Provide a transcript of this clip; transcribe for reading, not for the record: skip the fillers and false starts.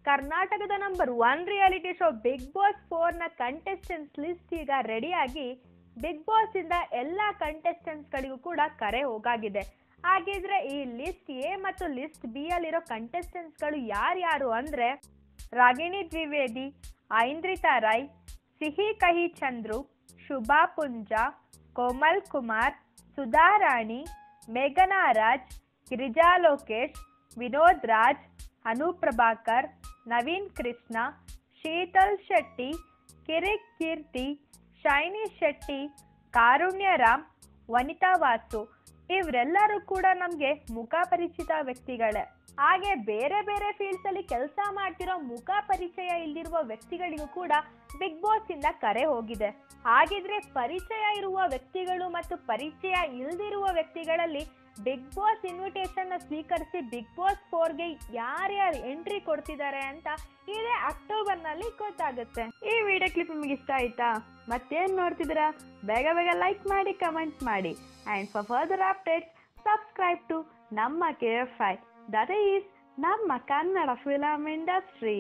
ಕರ್ನಾಟಕದ number 1 reality show Bigg Boss 4 ನ contestants list ಈಗ ರೆಡಿಯಾಗಿ ಬಿಗ್ ಬಾಸ್ ಇಂದ ಎಲ್ಲಾ ಕಂಟೆಸ್ಟೆಂಟ್ಸ್ ಗಳಿಗೂ ಕೂಡ ಕರೆ ಹೋಗಾಗಿದೆ. ಹಾಗಿದ್ರೆ ಈ ಲಿಸ್ಟ್ ಎ ಮತ್ತು ಲಿಸ್ಟ್ ಬಿ ಅಲ್ಲಿರೋ ಕಂಟೆಸ್ಟೆಂಟ್ಸ್ ಗಳು ಯಾರ್ಯಾರು ಅಂದ್ರೆ ರಾಗಿಣಿ ದ್ವಿವೇದಿ, ಐಂದ್ರಿತಾ ರೈ, ಸಿಹಿ ಕಹಿ ಚಂದ್ರು, ಶುಭಾ ಪುಂಜಾ, ಕೋಮಲ್ ಕುಮಾರ್, ಸುಧಾ ರಾಣಿ, ಮೇಘನಾ ರಾಜ್, ಗಿರಿಜಾ ಲೋಕೇಶ್, ವಿನೋದ್ ರಾಜ್, ಅನು ಪ್ರಭಾಕರ್, ನವೀನ್ ಕೃಷ್ಣ, ಶೀತಲ್ ಶೆಟ್ಟಿ, ಕಿರಿಕ್ ಕೀರ್ತಿ, ಶೈನಿ ಶೆಟ್ಟಿ, ಕಾರುಣ್ಯ ರಾಮ್, ವನಿತಾ ವಾಸು ಇವರೆಲ್ಲರೂ ಕೂಡ ನಮ್ಗೆ ಮುಖ ಪರಿಚಿತ ವ್ಯಕ್ತಿಗಳೇ. ಹಾಗೆ ಬೇರೆ ಬೇರೆ ಫೀಲ್ಡ್ಸ್ ಅಲ್ಲಿ ಕೆಲಸ ಮಾಡ್ತಿರೋ ಮುಖ ಪರಿಚಯ ಇಲ್ದಿರುವ ವ್ಯಕ್ತಿಗಳಿಗೂ ಕೂಡ ಬಿಗ್ ಬಾಸ್ ಇಂದ ಕರೆ ಹೋಗಿದೆ. ಹಾಗಿದ್ರೆ ಪರಿಚಯ ಇರುವ ವ್ಯಕ್ತಿಗಳು ಮತ್ತು ಪರಿಚಯ ಇಲ್ದಿರುವ ವ್ಯಕ್ತಿಗಳಲ್ಲಿ ಬಿಗ್ ಬಾಸ್ ಇನ್ವಿಟೇಷನ್ ಸ್ವೀಕರಿಸಿ ಬಿಗ್ ಬಾಸ್ 4ಗೆ ಯಾರ್ಯಾರು ಎಂಟ್ರಿ ಕೊಡ್ತಿದ್ದಾರೆ ಅಂತ ಇದೇ ಅಕ್ಟೋಬರ್ ನಲ್ಲಿ ಗೊತ್ತಾಗುತ್ತೆ. ಈ ವಿಡಿಯೋ ಕ್ಲಿಪ್ ನಿಮ್ಗೆ ಇಷ್ಟ ಆಯ್ತಾ? ಮತ್ತೇನ್ ನೋಡ್ತಿದ್ದೀರಾ? ಬೇಗ ಬೇಗ ಲೈಕ್ ಮಾಡಿ, ಕಮೆಂಟ್ ಮಾಡಿ, and for further updates subscribe to ನಮ್ಮ KFI, that is ನಮ್ಮ ಕನ್ನಡ ಫಿಲಂ ಇಂಡಸ್ಟ್ರಿ.